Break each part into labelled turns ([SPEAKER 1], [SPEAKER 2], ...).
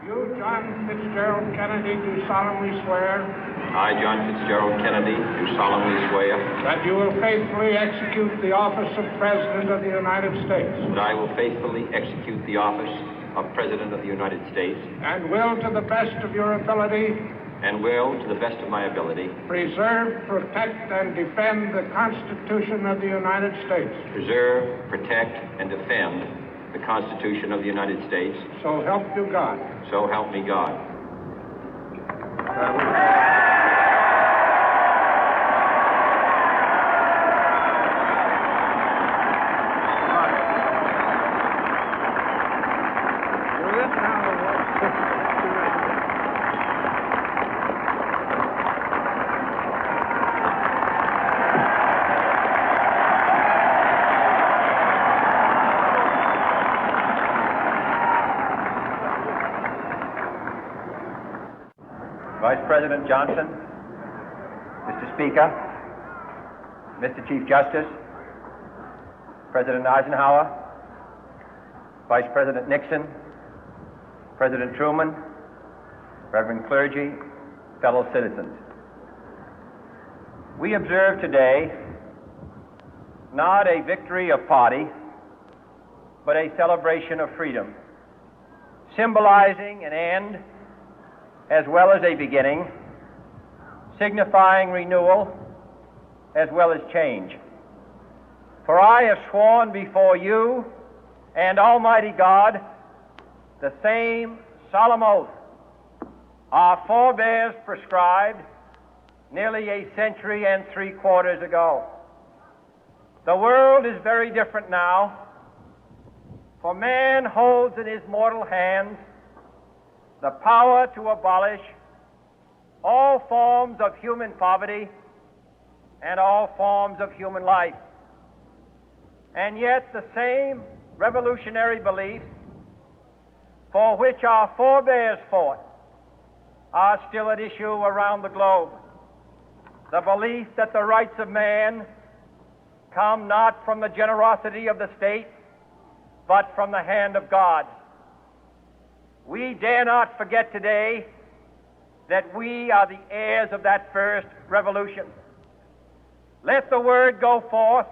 [SPEAKER 1] You, John Fitzgerald Kennedy, do solemnly swear
[SPEAKER 2] I, John Fitzgerald Kennedy, do solemnly swear
[SPEAKER 1] that you will faithfully execute the office of President of the United States
[SPEAKER 2] that I will faithfully execute the office of President of the United States
[SPEAKER 1] and will, to the best of your ability,
[SPEAKER 2] and will, to the best of my ability,
[SPEAKER 1] preserve, protect, and defend the Constitution of the United States.
[SPEAKER 2] preserve, protect, and defend the Constitution of the United States.
[SPEAKER 1] So help you God.
[SPEAKER 2] So help me God.
[SPEAKER 3] Vice President Johnson, Mr. Speaker, Mr. Chief Justice, President Eisenhower, Vice President Nixon, President Truman, Reverend clergy, fellow citizens. We observe today not a victory of party, but a celebration of freedom, symbolizing an end as well as a beginning, signifying renewal as well as change. For I have sworn before you and Almighty God the same solemn oath our forebears prescribed nearly a century and 3/4 ago. The world is very different now, for man holds in his mortal hands the power to abolish all forms of human poverty and all forms of human life. And yet the same revolutionary beliefs for which our forebears fought are still at issue around the globe. The belief that the rights of man come not from the generosity of the state, but from the hand of God. We dare not forget today that we are the heirs of that first revolution. Let the word go forth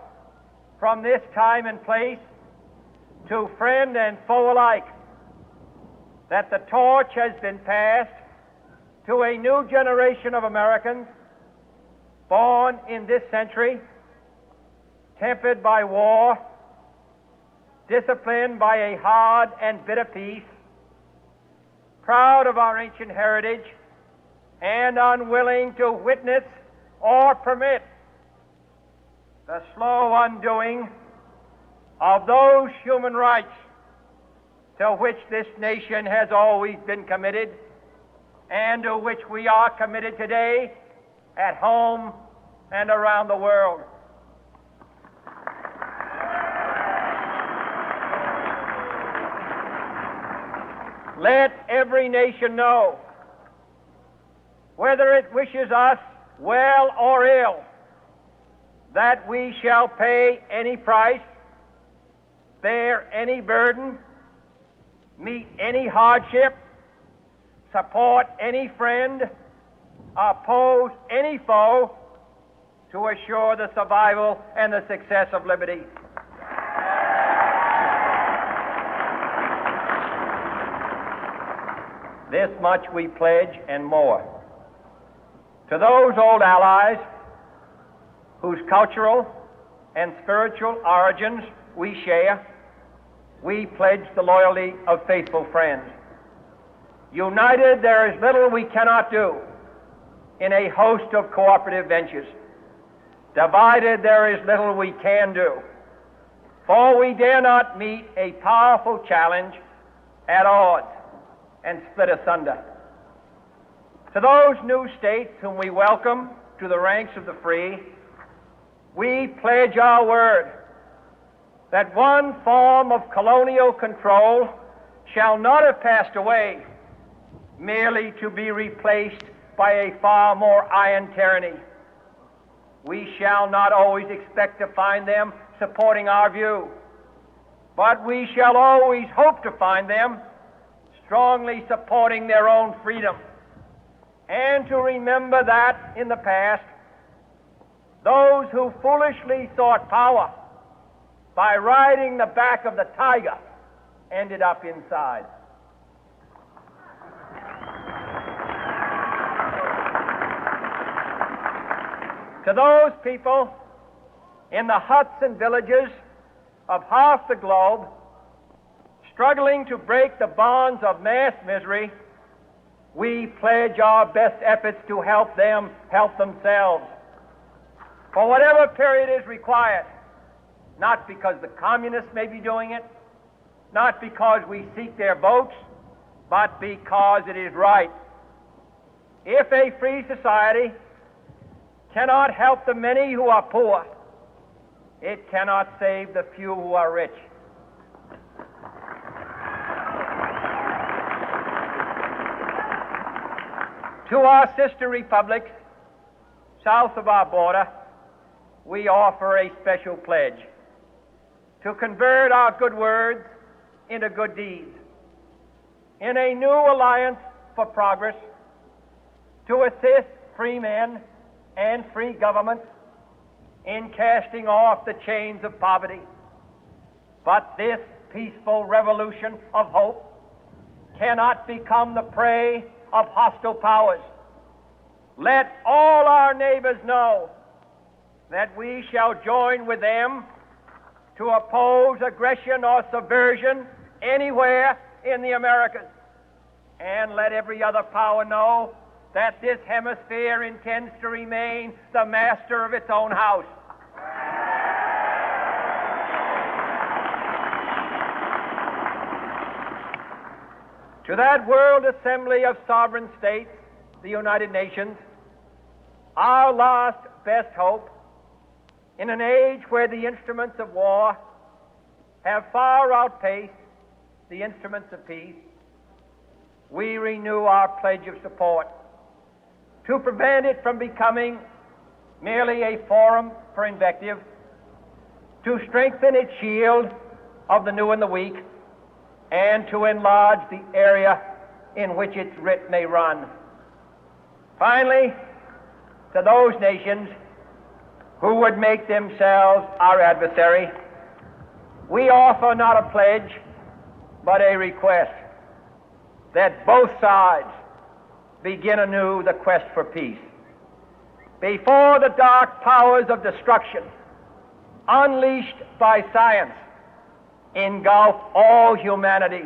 [SPEAKER 3] from this time and place to friend and foe alike that the torch has been passed to a new generation of Americans born in this century, tempered by war, disciplined by a hard and bitter peace, proud of our ancient heritage, and unwilling to witness or permit the slow undoing of those human rights to which this nation has always been committed and to which we are committed today at home and around the world. Let every nation know, whether it wishes us well or ill, that we shall pay any price, bear any burden, meet any hardship, support any friend, oppose any foe to assure the survival and the success of liberty. This much we pledge and more. To those old allies whose cultural and spiritual origins we share, we pledge the loyalty of faithful friends. United, there is little we cannot do in a host of cooperative ventures. Divided, there is little we can do, for we dare not meet a powerful challenge at odds and split asunder. To those new states whom we welcome to the ranks of the free, we pledge our word that one form of colonial control shall not have passed away, merely to be replaced by a far more iron tyranny. We shall not always expect to find them supporting our view, but we shall always hope to find them strongly supporting their own freedom, and to remember that in the past, those who foolishly sought power by riding the back of the tiger ended up inside. To those people in the huts and villages of half the globe struggling to break the bonds of mass misery, we pledge our best efforts to help them help themselves for whatever period is required, not because the communists may be doing it, not because we seek their votes, but because it is right. If a free society cannot help the many who are poor, it cannot save the few who are rich. To our sister republics south of our border, we offer a special pledge to convert our good words into good deeds, in a new alliance for progress, to assist free men and free governments in casting off the chains of poverty. But this peaceful revolution of hope cannot become the prey of hostile powers. Let all our neighbors know that we shall join with them to oppose aggression or subversion anywhere in the Americas. And let every other power know that this hemisphere intends to remain the master of its own house. To that World Assembly of Sovereign States, the United Nations, our last best hope, in an age where the instruments of war have far outpaced the instruments of peace, we renew our pledge of support to prevent it from becoming merely a forum for invective, to strengthen its shield of the new and the weak, and to enlarge the area in which its writ may run. Finally, to those nations who would make themselves our adversary, we offer not a pledge, but a request that both sides begin anew the quest for peace. Before the dark powers of destruction, unleashed by science, engulf all humanity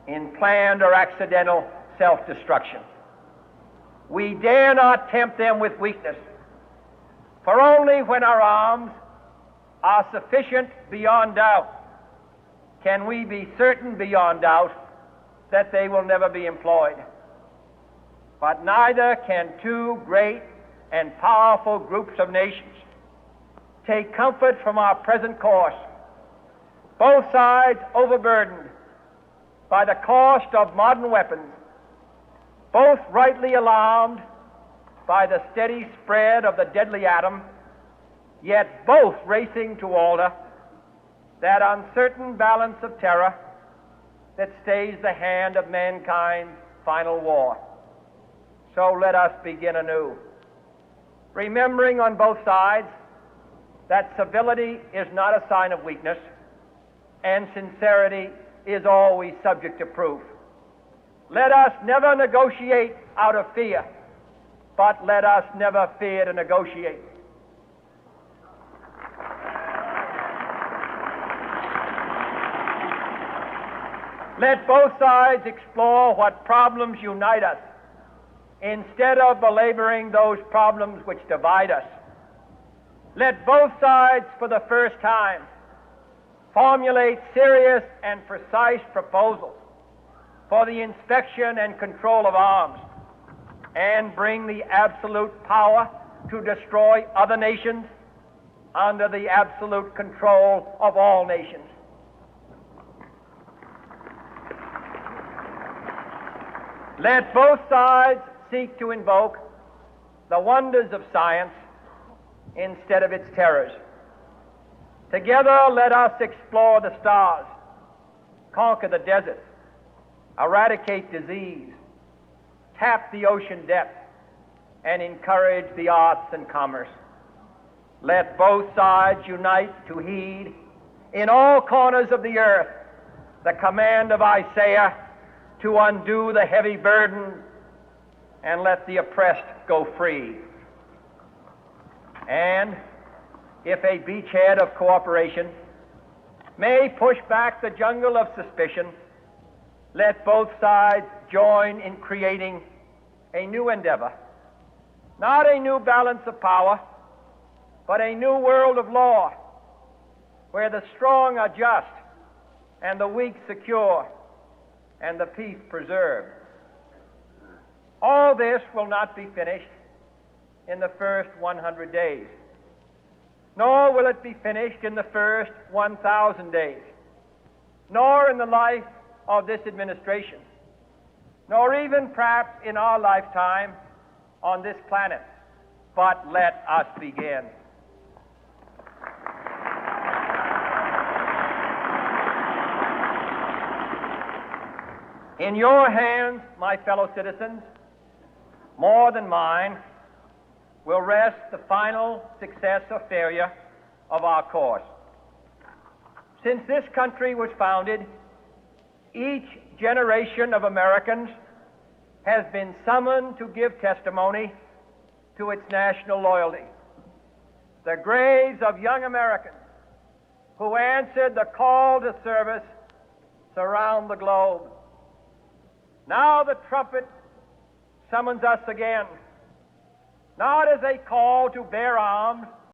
[SPEAKER 3] in planned or accidental self-destruction, we dare not tempt them with weakness, for only when our arms are sufficient beyond doubt can we be certain beyond doubt that they will never be employed. But neither can two great and powerful groups of nations take comfort from our present course, both sides overburdened by the cost of modern weapons, both rightly alarmed by the steady spread of the deadly atom, yet both racing to alter that uncertain balance of terror that stays the hand of mankind's final war. So let us begin anew, remembering on both sides that civility is not a sign of weakness, and sincerity is always subject to proof. Let us never negotiate out of fear, but let us never fear to negotiate. Let both sides explore what problems unite us, instead of belaboring those problems which divide us. Let both sides, for the first time, formulate serious and precise proposals for the inspection and control of arms, and bring the absolute power to destroy other nations under the absolute control of all nations. Let both sides seek to invoke the wonders of science instead of its terrors. Together, let us explore the stars, conquer the deserts, eradicate disease, tap the ocean depth, and encourage the arts and commerce. Let both sides unite to heed in all corners of the earth the command of Isaiah to undo the heavy burden and let the oppressed go free. And if a beachhead of cooperation may push back the jungle of suspicion, let both sides join in creating a new endeavor, not a new balance of power, but a new world of law, where the strong are just and the weak secure and the peace preserved. All this will not be finished in the first 100 days, nor will it be finished in the first 1,000 days, nor in the life of this administration, nor even perhaps in our lifetime on this planet. But let us begin. In your hands, my fellow citizens, more than mine, will rest the final success or failure of our course. Since this country was founded, each generation of Americans has been summoned to give testimony to its national loyalty. The graves of young Americans who answered the call to service surround the globe. Now the trumpet summons us again, not as a call to bear arms